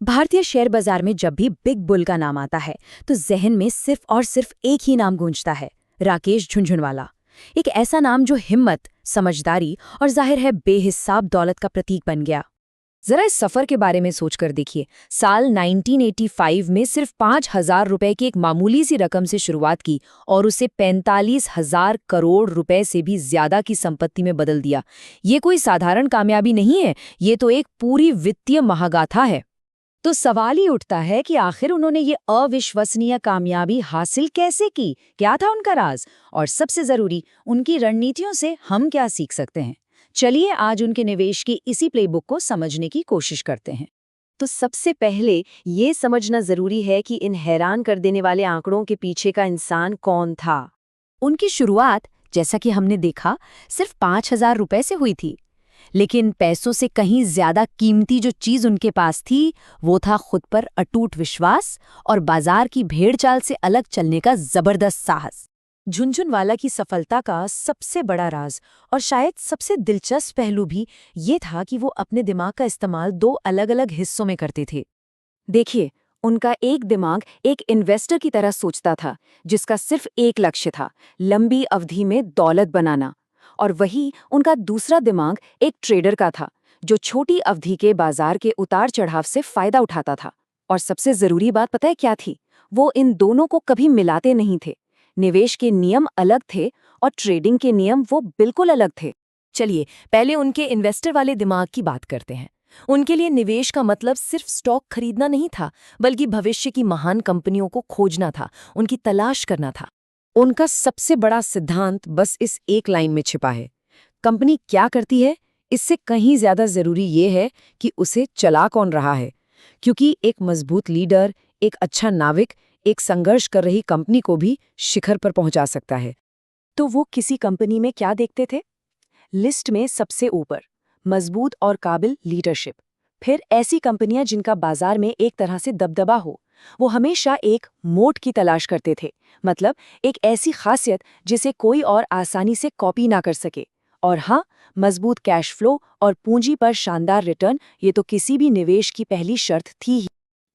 भारतीय शेयर बाजार में जब भी बिग बुल का नाम आता है तो जहन में सिर्फ और सिर्फ एक ही नाम गूंजता है, राकेश झुनझुनवाला। एक ऐसा नाम जो हिम्मत, समझदारी और जाहिर है बेहिसाब दौलत का प्रतीक बन गया। जरा इस सफर के बारे में सोचकर देखिए। साल 1985 में सिर्फ 5,000 रुपए की एक मामूली सी रकम से शुरुआत की और उसे 45,000 करोड़ रुपए से भी ज्यादा की संपत्ति में बदल दिया। ये कोई साधारण कामयाबी नहीं है, ये तो एक पूरी वित्तीय महागाथा है। तो सवाल ही उठता है कि आखिर उन्होंने ये अविश्वसनीय कामयाबी हासिल कैसे की, क्या था उनका राज, और सबसे जरूरी उनकी रणनीतियों से हम क्या सीख सकते हैं। चलिए आज उनके निवेश की इसी प्लेबुक को समझने की कोशिश करते हैं। तो सबसे पहले ये समझना जरूरी है कि इन हैरान कर देने वाले आंकड़ों के पीछे का इंसान कौन था। उनकी शुरुआत, जैसा कि हमने देखा, सिर्फ 5,000 रुपए से हुई थी, लेकिन पैसों से कहीं ज्यादा कीमती जो चीज उनके पास थी वो था खुद पर अटूट विश्वास और बाजार की भेड़चाल से अलग चलने का जबरदस्त साहस। झुनझुनवाला की सफलता का सबसे बड़ा राज और शायद सबसे दिलचस्प पहलू भी ये था कि वो अपने दिमाग का इस्तेमाल दो अलग अलग हिस्सों में करते थे। देखिए, उनका एक दिमाग एक इन्वेस्टर की तरह सोचता था जिसका सिर्फ एक लक्ष्य था, लंबी अवधि में दौलत बनाना, और वही उनका दूसरा दिमाग एक ट्रेडर का था जो छोटी अवधि के बाजार के उतार चढ़ाव से फायदा उठाता था। और सबसे जरूरी बात पता है क्या थी? वो इन दोनों को कभी मिलाते नहीं थे। निवेश के नियम अलग थे और ट्रेडिंग के नियम वो बिल्कुल अलग थे। चलिए पहले उनके इन्वेस्टर वाले दिमाग की बात करते हैं। उनके लिए निवेश का मतलब सिर्फ स्टॉक खरीदना नहीं था, बल्कि भविष्य की महान कंपनियों को खोजना था, उनकी तलाश करना था। उनका सबसे बड़ा सिद्धांत बस इस एक लाइन में छिपा है, कंपनी क्या करती है, इससे कहीं ज्यादा जरूरी ये है कि उसे चला कौन रहा है। क्योंकि एक मजबूत लीडर, एक अच्छा नाविक, एक संघर्ष कर रही कंपनी को भी शिखर पर पहुंचा सकता है। तो वो किसी कंपनी में क्या देखते थे? लिस्ट में सबसे ऊपर मजबूत और काबिल लीडरशिप, फिर ऐसी कंपनियां जिनका बाजार में एक तरह से दबदबा हो। वो हमेशा एक मोट की तलाश करते थे, मतलब एक ऐसी खासियत जिसे कोई और आसानी से कॉपी ना कर सके। और हाँ, मजबूत कैश फ्लो और पूंजी पर शानदार रिटर्न, ये तो किसी भी निवेश की पहली शर्त थी ही।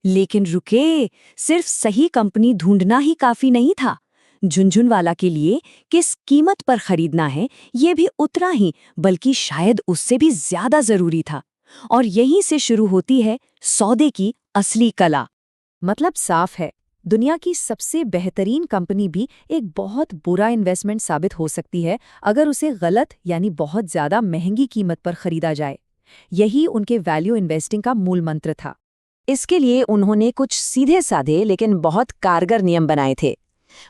लेकिन रुके, सिर्फ सही कंपनी ढूंढना ही काफी नहीं था। झुनझुनवाला के लिए किस कीमत पर खरीदना है, ये भी उतना ही, बल्कि शायद उससे भी ज्यादा जरूरी था। और यहीं से शुरू होती है सौदे की असली कला। मतलब साफ है, दुनिया की सबसे बेहतरीन कंपनी भी एक बहुत बुरा इन्वेस्टमेंट साबित हो सकती है अगर उसे गलत यानी बहुत ज्यादा महंगी कीमत पर खरीदा जाए। यही उनके वैल्यू इन्वेस्टिंग का मूल मंत्र था। इसके लिए उन्होंने कुछ सीधे साधे लेकिन बहुत कारगर नियम बनाए थे।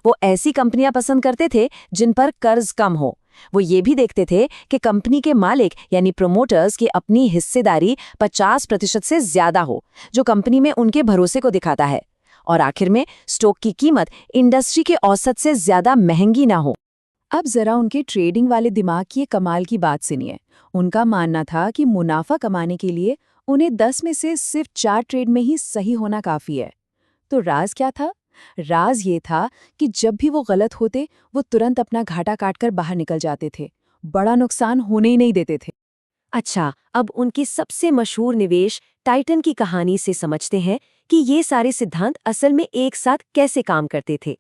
वो ऐसी कंपनियां पसंद करते थे जिन पर कर्ज कम हो। वो ये भी देखते थे कि कंपनी के मालिक यानी प्रोमोटर्स की अपनी हिस्सेदारी 50% से ज्यादा हो, जो कंपनी में उनके भरोसे को दिखाता है। और आखिर में स्टॉक की कीमत इंडस्ट्री के औसत से ज्यादा महंगी ना हो। अब जरा उनके ट्रेडिंग वाले दिमाग की कमाल की बात सुनिए। उनका मानना था कि मुनाफा कमाने के लिए उन्हें 10 में से सिर्फ 4 ट्रेड में ही सही होना काफी है। तो राज क्या था? राज ये था कि जब भी वो गलत होते, वो तुरंत अपना घाटा काटकर बाहर निकल जाते थे, बड़ा नुकसान होने ही नहीं देते थे। अच्छा, अब उनकी सबसे मशहूर निवेश टाइटन की कहानी से समझते हैं कि ये सारे सिद्धांत असल में एक साथ कैसे काम करते थे।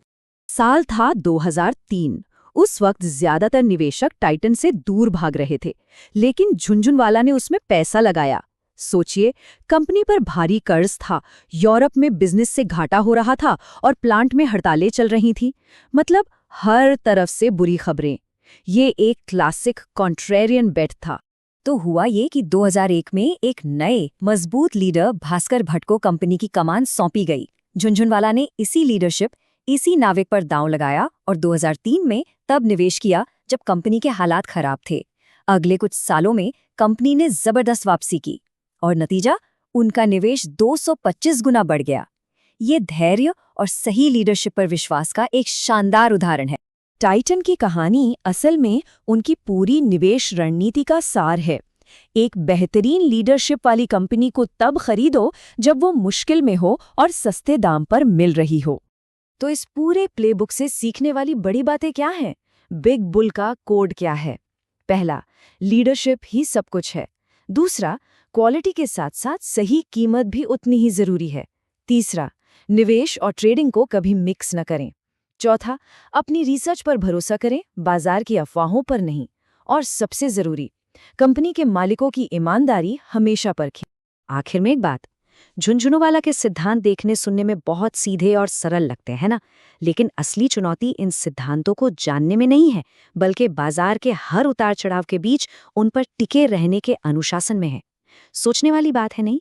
साल था 2003। उस वक्त ज्यादातर निवेशक टाइटन से दूर भाग रहे थे, लेकिन झुनझुनवाला ने उसमें पैसा लगाया। सोचिए, कंपनी पर भारी कर्ज था, यूरोप में बिजनेस से घाटा हो रहा था और प्लांट में हड़तालें चल रही थी। मतलब हर तरफ से बुरी खबरें। ये एक क्लासिक कॉन्ट्रेरियन बेट था। तो हुआ ये कि 2001 में एक नए मजबूत लीडर भास्कर भट्ट को कंपनी की कमान सौंपी गई। झुनझुनवाला ने इसी लीडरशिप, इसी नाविक पर दांव लगाया और 2003 में तब निवेश किया जब कंपनी के हालात खराब थे। अगले कुछ सालों में कंपनी ने जबरदस्त वापसी की और नतीजा, उनका निवेश 225 गुना बढ़ गया। ये धैर्य और सही लीडरशिप पर विश्वास का एक शानदार उदाहरण है। टाइटन की कहानी असल में उनकी पूरी निवेश रणनीति का सार है। एक बेहतरीन लीडरशिप वाली कंपनी को तब खरीदो जब वो मुश्किल में हो और सस्ते दाम पर मिल रही हो। तो इस पूरे प्लेबुक से सीखने वाली बड़ी बातें क्या हैं? बिग बुल का कोड क्या है? पहला, लीडरशिप ही सब कुछ है। दूसरा, क्वालिटी के साथ साथ सही कीमत भी उतनी ही जरूरी है। तीसरा, निवेश और ट्रेडिंग को कभी मिक्स न करें। चौथा, अपनी रिसर्च पर भरोसा करें, बाजार की अफवाहों पर नहीं। और सबसे जरूरी, कंपनी के मालिकों की ईमानदारी हमेशा परखें। आखिर में एक बात, झुनझुनवाला के सिद्धांत देखने सुनने में बहुत सीधे और सरल लगते हैं ना, लेकिन असली चुनौती इन सिद्धांतों को जानने में नहीं है, बल्कि बाजार के हर उतार चढ़ाव के बीच उन पर टिके रहने के अनुशासन में है। सोचने वाली बात है नहीं?